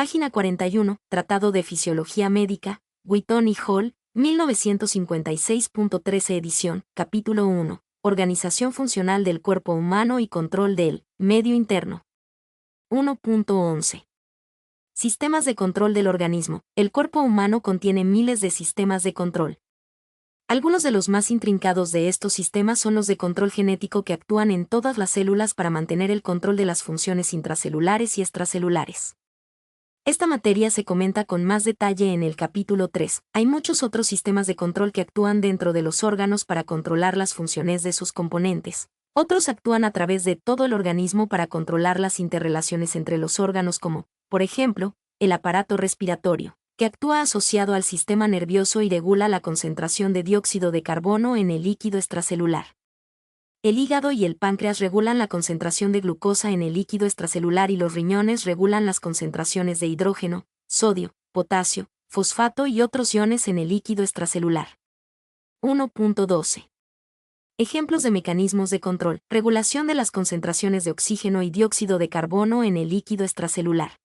Página 41, Tratado de Fisiología Médica, Wheaton y Hall, 1956.13 edición, capítulo 1, Organización funcional del cuerpo humano y control del medio interno. 1.11. Sistemas de control del organismo. El cuerpo humano contiene miles de sistemas de control. Algunos de los más intrincados de estos sistemas son los de control genético que actúan en todas las células para mantener el control de las funciones intracelulares y extracelulares. Esta materia se comenta con más detalle en el capítulo 3. Hay muchos otros sistemas de control que actúan dentro de los órganos para controlar las funciones de sus componentes. Otros actúan a través de todo el organismo para controlar las interrelaciones entre los órganos como, por ejemplo, el aparato respiratorio, que actúa asociado al sistema nervioso y regula la concentración de dióxido de carbono en el líquido extracelular. El hígado y el páncreas regulan la concentración de glucosa en el líquido extracelular y los riñones regulan las concentraciones de hidrógeno, sodio, potasio, fosfato y otros iones en el líquido extracelular. 1.12. Ejemplos de mecanismos de control. Regulación de las concentraciones de oxígeno y dióxido de carbono en el líquido extracelular.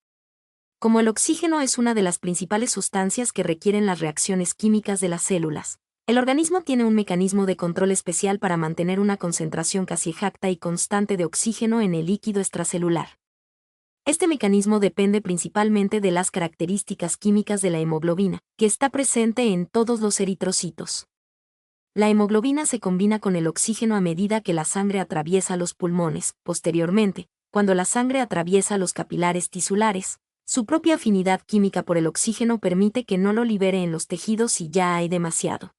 Como el oxígeno es una de las principales sustancias que requieren las reacciones químicas de las células, el organismo tiene un mecanismo de control especial para mantener una concentración casi exacta y constante de oxígeno en el líquido extracelular. Este mecanismo depende principalmente de las características químicas de la hemoglobina, que está presente en todos los eritrocitos. La hemoglobina se combina con el oxígeno a medida que la sangre atraviesa los pulmones. Posteriormente, cuando la sangre atraviesa los capilares tisulares, su propia afinidad química por el oxígeno permite que no lo libere en los tejidos si ya hay demasiado.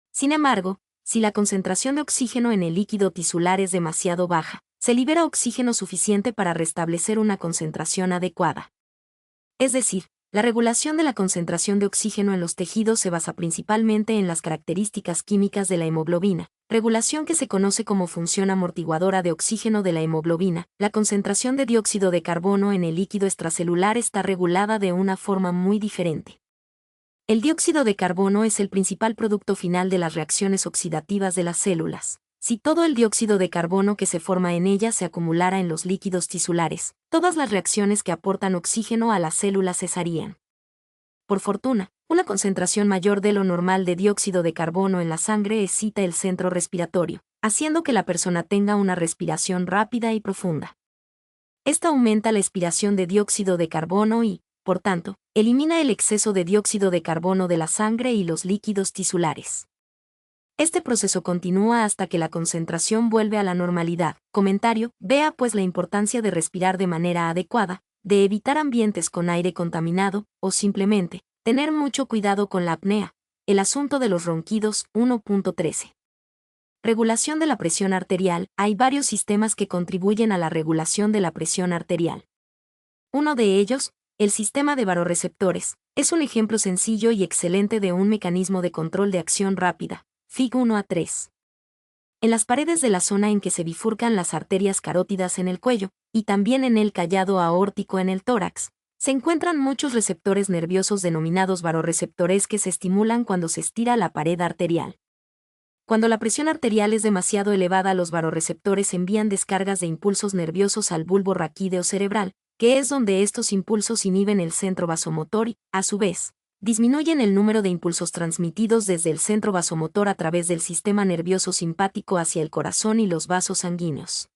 Sin embargo, si la concentración de oxígeno en el líquido tisular es demasiado baja, se libera oxígeno suficiente para restablecer una concentración adecuada. Es decir, la regulación de la concentración de oxígeno en los tejidos se basa principalmente en las características químicas de la hemoglobina, regulación que se conoce como función amortiguadora de oxígeno de la hemoglobina. La concentración de dióxido de carbono en el líquido extracelular está regulada de una forma muy diferente. El dióxido de carbono es el principal producto final de las reacciones oxidativas de las células. Si todo el dióxido de carbono que se forma en ellas se acumulara en los líquidos tisulares, todas las reacciones que aportan oxígeno a las células cesarían. Por fortuna, una concentración mayor de lo normal de dióxido de carbono en la sangre excita el centro respiratorio, haciendo que la persona tenga una respiración rápida y profunda. Esta aumenta la expiración de dióxido de carbono y, por tanto, elimina el exceso de dióxido de carbono de la sangre y los líquidos tisulares. Este proceso continúa hasta que la concentración vuelve a la normalidad. Comentario: vea pues la importancia de respirar de manera adecuada, de evitar ambientes con aire contaminado, o simplemente, tener mucho cuidado con la apnea. El asunto de los ronquidos. 1.13. Regulación de la presión arterial. Hay varios sistemas que contribuyen a la regulación de la presión arterial. Uno de ellos, el sistema de varorreceptores, es un ejemplo sencillo y excelente de un mecanismo de control de acción rápida. Fig 1a3. En las paredes de la zona en que se bifurcan las arterias carótidas en el cuello, y también en el callado aórtico en el tórax, se encuentran muchos receptores nerviosos denominados varorreceptores que se estimulan cuando se estira la pared arterial. Cuando la presión arterial es demasiado elevada, los varorreceptores envían descargas de impulsos nerviosos al bulbo raquídeo cerebral, que es donde estos impulsos inhiben el centro vasomotor y, a su vez, disminuyen el número de impulsos transmitidos desde el centro vasomotor a través del sistema nervioso simpático hacia el corazón y los vasos sanguíneos.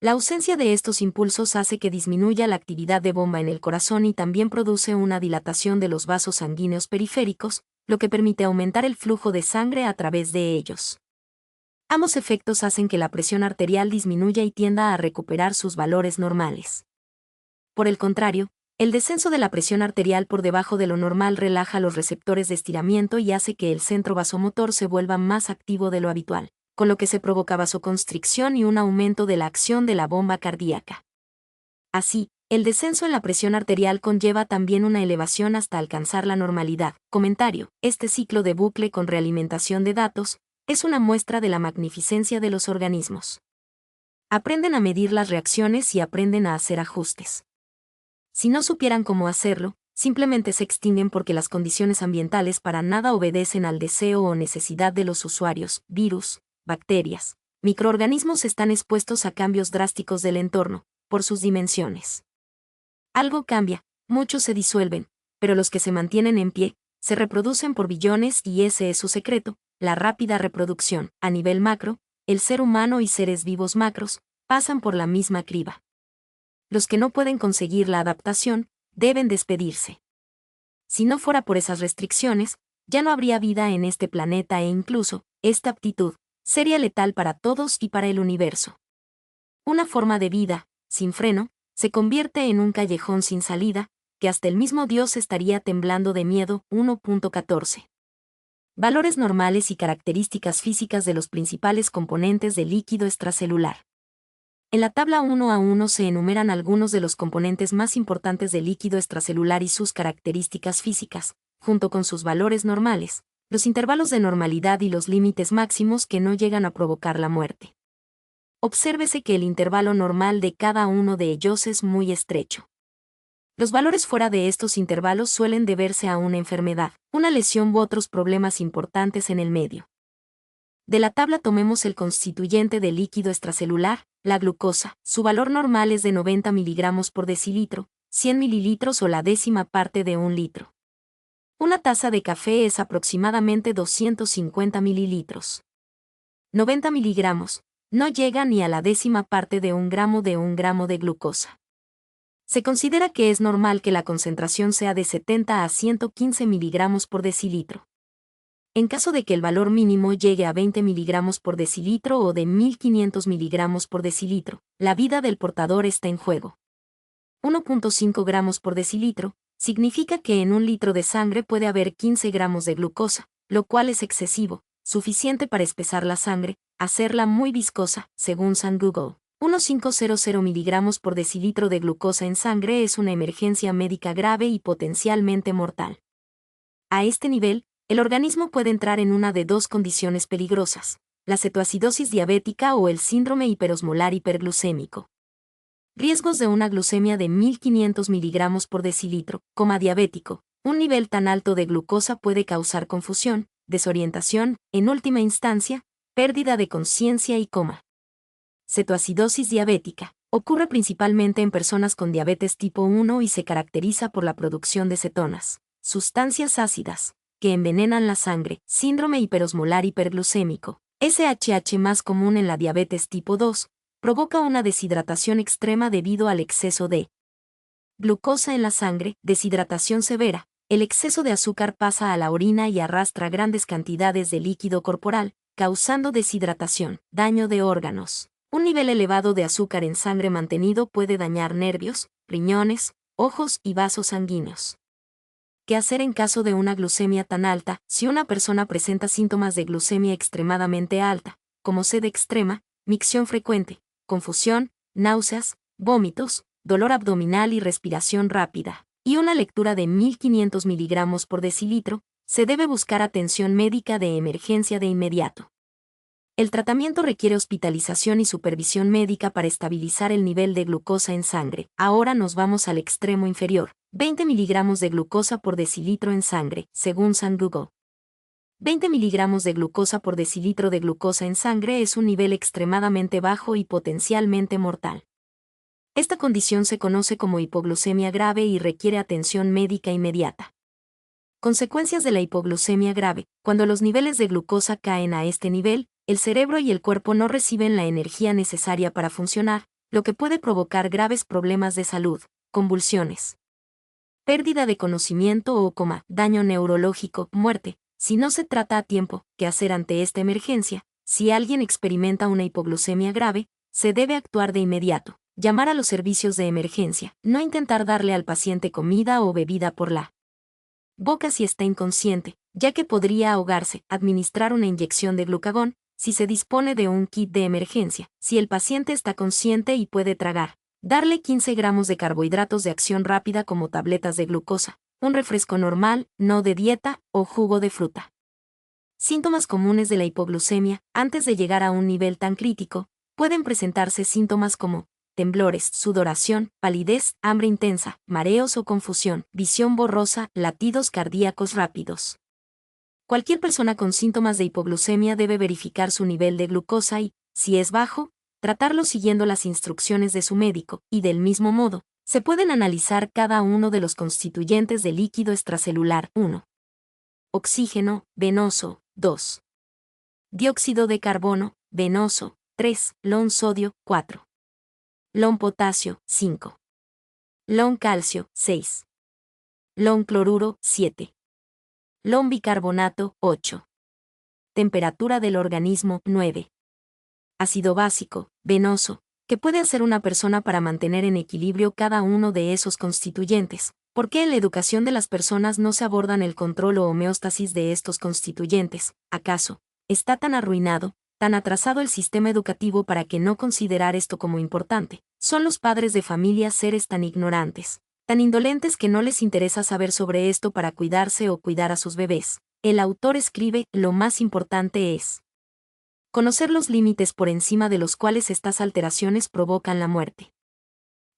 La ausencia de estos impulsos hace que disminuya la actividad de bomba en el corazón y también produce una dilatación de los vasos sanguíneos periféricos, lo que permite aumentar el flujo de sangre a través de ellos. Ambos efectos hacen que la presión arterial disminuya y tienda a recuperar sus valores normales. Por el contrario, el descenso de la presión arterial por debajo de lo normal relaja los receptores de estiramiento y hace que el centro vasomotor se vuelva más activo de lo habitual, con lo que se provoca vasoconstricción y un aumento de la acción de la bomba cardíaca. Así, el descenso en la presión arterial conlleva también una elevación hasta alcanzar la normalidad. Comentario: este ciclo de bucle con realimentación de datos es una muestra de la magnificencia de los organismos. Aprenden a medir las reacciones y aprenden a hacer ajustes. Si no supieran cómo hacerlo, simplemente se extinguen porque las condiciones ambientales para nada obedecen al deseo o necesidad de los usuarios. Virus, bacterias, microorganismos están expuestos a cambios drásticos del entorno, por sus dimensiones. Algo cambia, muchos se disuelven, pero los que se mantienen en pie, se reproducen por billones y ese es su secreto, la rápida reproducción. A nivel macro, el ser humano y seres vivos macros pasan por la misma criba. Los que no pueden conseguir la adaptación, deben despedirse. Si no fuera por esas restricciones, ya no habría vida en este planeta e incluso, esta aptitud, sería letal para todos y para el universo. Una forma de vida, sin freno, se convierte en un callejón sin salida, que hasta el mismo Dios estaría temblando de miedo. 1.14. Valores normales y características físicas de los principales componentes del líquido extracelular. En la tabla 1 a 1 se enumeran algunos de los componentes más importantes del líquido extracelular y sus características físicas, junto con sus valores normales, los intervalos de normalidad y los límites máximos que no llegan a provocar la muerte. Obsérvese que el intervalo normal de cada uno de ellos es muy estrecho. Los valores fuera de estos intervalos suelen deberse a una enfermedad, una lesión u otros problemas importantes en el medio. De la tabla tomemos el constituyente del líquido extracelular, la glucosa. Su valor normal es de 90 miligramos por decilitro, 100 mililitros o la décima parte de un litro. Una taza de café es aproximadamente 250 mililitros. 90 miligramos, no llega ni a la décima parte de un gramo de glucosa. Se considera que es normal que la concentración sea de 70 a 115 miligramos por decilitro. En caso de que el valor mínimo llegue a 20 miligramos por decilitro o de 1500 miligramos por decilitro, la vida del portador está en juego. 1.5 gramos por decilitro significa que en un litro de sangre puede haber 15 gramos de glucosa, lo cual es excesivo, suficiente para espesar la sangre, hacerla muy viscosa, según San Google. 1.500 miligramos por decilitro de glucosa en sangre es una emergencia médica grave y potencialmente mortal. A este nivel, el organismo puede entrar en una de dos condiciones peligrosas, la cetoacidosis diabética o el síndrome hiperosmolar hiperglucémico. Riesgos de una glucemia de 1500 miligramos por decilitro, coma diabético. Un nivel tan alto de glucosa puede causar confusión, desorientación, en última instancia, pérdida de conciencia y coma. Cetoacidosis diabética. Ocurre principalmente en personas con diabetes tipo 1 y se caracteriza por la producción de cetonas, sustancias ácidas, que envenenan la sangre. Síndrome hiperosmolar hiperglucémico. SHH más común en la diabetes tipo 2, provoca una deshidratación extrema debido al exceso de glucosa en la sangre, deshidratación severa. El exceso de azúcar pasa a la orina y arrastra grandes cantidades de líquido corporal, causando deshidratación, daño de órganos. Un nivel elevado de azúcar en sangre mantenido puede dañar nervios, riñones, ojos y vasos sanguíneos. ¿Qué hacer en caso de una glucemia tan alta? Si una persona presenta síntomas de glucemia extremadamente alta, como sed extrema, micción frecuente, confusión, náuseas, vómitos, dolor abdominal y respiración rápida, y una lectura de 1500 miligramos por decilitro, se debe buscar atención médica de emergencia de inmediato. El tratamiento requiere hospitalización y supervisión médica para estabilizar el nivel de glucosa en sangre. Ahora nos vamos al extremo inferior. 20 miligramos de glucosa por decilitro en sangre, según San Google. 20 miligramos de glucosa por decilitro de glucosa en sangre es un nivel extremadamente bajo y potencialmente mortal. Esta condición se conoce como hipoglucemia grave y requiere atención médica inmediata. Consecuencias de la hipoglucemia grave. Cuando los niveles de glucosa caen a este nivel, el cerebro y el cuerpo no reciben la energía necesaria para funcionar, lo que puede provocar graves problemas de salud, convulsiones, pérdida de conocimiento o coma, daño neurológico, muerte. Si no se trata a tiempo, ¿qué hacer ante esta emergencia? Si alguien experimenta una hipoglucemia grave, se debe actuar de inmediato. Llamar a los servicios de emergencia, no intentar darle al paciente comida o bebida por la boca si está inconsciente, ya que podría ahogarse. Administrar una inyección de glucagón, si se dispone de un kit de emergencia, si el paciente está consciente y puede tragar. Darle 15 gramos de carbohidratos de acción rápida como tabletas de glucosa, un refresco normal, no de dieta, o jugo de fruta. Síntomas comunes de la hipoglucemia. Antes de llegar a un nivel tan crítico, pueden presentarse síntomas como temblores, sudoración, palidez, hambre intensa, mareos o confusión, visión borrosa, latidos cardíacos rápidos. Cualquier persona con síntomas de hipoglucemia debe verificar su nivel de glucosa y, si es bajo, tratarlo siguiendo las instrucciones de su médico, y del mismo modo, Se pueden analizar cada uno de los constituyentes del líquido extracelular. 1. Oxígeno, venoso, 2. Dióxido de carbono, venoso, 3. Lon sodio, 4. Lon potasio, 5. Lon calcio, 6. Lon cloruro, 7. Lon bicarbonato, 8. Temperatura del organismo, 9. Ácido básico, venoso, que puede hacer una persona para mantener en equilibrio cada uno de esos constituyentes. ¿Por qué en la educación de las personas no se abordan el control o homeostasis de estos constituyentes? ¿Acaso está tan arruinado, tan atrasado el sistema educativo para que no considerar esto como importante? ¿Son los padres de familia seres tan ignorantes, tan indolentes que no les interesa saber sobre esto para cuidarse o cuidar a sus bebés? El autor escribe, lo más importante es conocer los límites por encima de los cuales estas alteraciones provocan la muerte.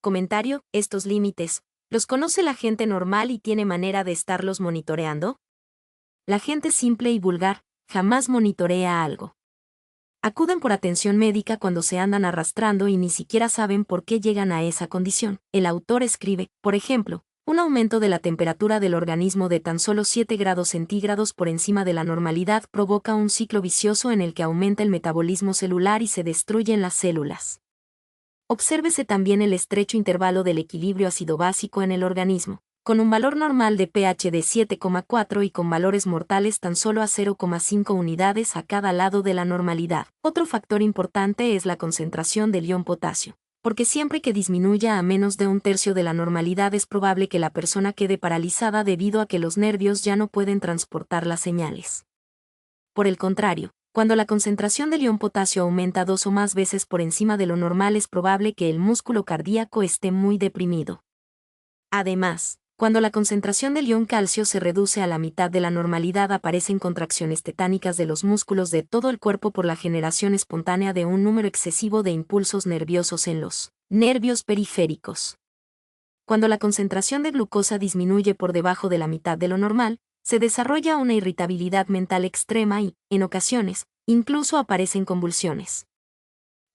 Comentario, estos límites, ¿los conoce la gente normal y tiene manera de estarlos monitoreando? La gente simple y vulgar jamás monitorea algo. Acuden por atención médica cuando se andan arrastrando y ni siquiera saben por qué llegan a esa condición. El autor escribe, por ejemplo, un aumento de la temperatura del organismo de tan solo 7 grados centígrados por encima de la normalidad provoca un ciclo vicioso en el que aumenta el metabolismo celular y se destruyen las células. Obsérvese también el estrecho intervalo del equilibrio ácido-básico en el organismo, con un valor normal de pH de 7,4 y con valores mortales tan solo a 0,5 unidades a cada lado de la normalidad. Otro factor importante es la concentración del ion potasio, porque siempre que disminuya a menos de un tercio de la normalidad es probable que la persona quede paralizada debido a que los nervios ya no pueden transportar las señales. Por el contrario, cuando la concentración del ion potasio aumenta 2 o más veces por encima de lo normal es probable que el músculo cardíaco esté muy deprimido. Además, cuando la concentración del ion calcio se reduce a la mitad de la normalidad aparecen contracciones tetánicas de los músculos de todo el cuerpo por la generación espontánea de un número excesivo de impulsos nerviosos en los nervios periféricos. Cuando la concentración de glucosa disminuye por debajo de la mitad de lo normal, se desarrolla una irritabilidad mental extrema y, en ocasiones, incluso aparecen convulsiones.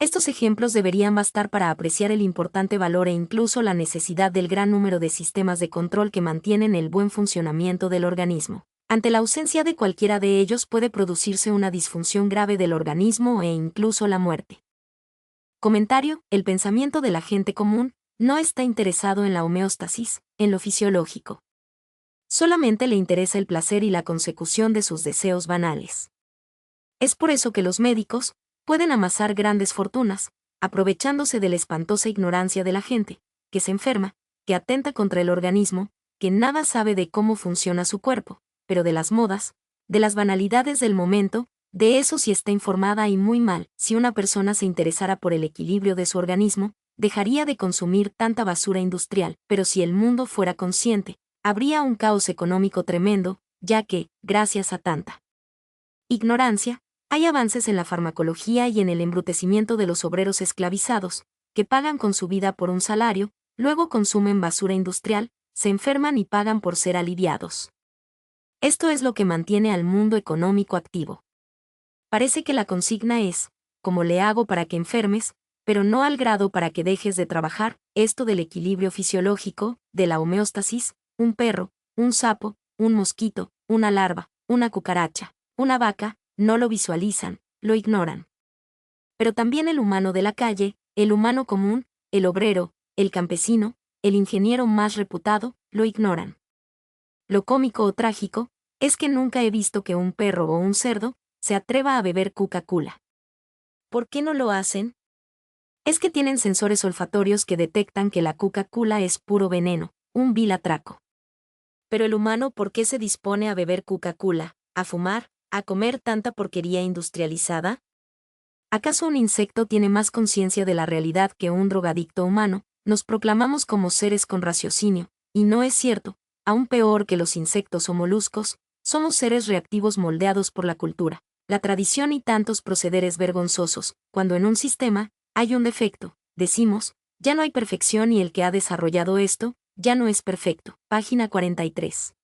Estos ejemplos deberían bastar para apreciar el importante valor e incluso la necesidad del gran número de sistemas de control que mantienen el buen funcionamiento del organismo. Ante la ausencia de cualquiera de ellos puede producirse una disfunción grave del organismo e incluso la muerte. Comentario: el pensamiento de la gente común no está interesado en la homeostasis, en lo fisiológico. Solamente le interesa el placer y la consecución de sus deseos banales. Es por eso que los médicos pueden amasar grandes fortunas, aprovechándose de la espantosa ignorancia de la gente, que se enferma, que atenta contra el organismo, que nada sabe de cómo funciona su cuerpo, pero de las modas, de las banalidades del momento, de eso sí está informada y muy mal. Si una persona se interesara por el equilibrio de su organismo, dejaría de consumir tanta basura industrial, pero si el mundo fuera consciente, habría un caos económico tremendo, ya que, gracias a tanta ignorancia, hay avances en la farmacología y en el embrutecimiento de los obreros esclavizados, que pagan con su vida por un salario, luego consumen basura industrial, se enferman y pagan por ser aliviados. Esto es lo que mantiene al mundo económico activo. Parece que la consigna es, ¿cómo le hago para que enfermes?, pero no al grado para que dejes de trabajar. Esto del equilibrio fisiológico, de la homeostasis, un perro, un sapo, un mosquito, una larva, una cucaracha, una vaca, no lo visualizan, lo ignoran. Pero también el humano de la calle, el humano común, el obrero, el campesino, el ingeniero más reputado, lo ignoran. Lo cómico o trágico es que nunca he visto que un perro o un cerdo se atreva a beber Coca-Cola. ¿Por qué no lo hacen? Es que tienen sensores olfatorios que detectan que la Coca-Cola es puro veneno, un vil atraco. Pero el humano, ¿por qué se dispone a beber Coca-Cola, a fumar, a comer tanta porquería industrializada? ¿Acaso un insecto tiene más conciencia de la realidad que un drogadicto humano? Nos proclamamos como seres con raciocinio, y no es cierto. Aún peor que los insectos o moluscos, somos seres reactivos moldeados por la cultura, la tradición y tantos procederes vergonzosos. Cuando en un sistema hay un defecto, decimos, ya no hay perfección y el que ha desarrollado esto, ya no es perfecto. Página 43.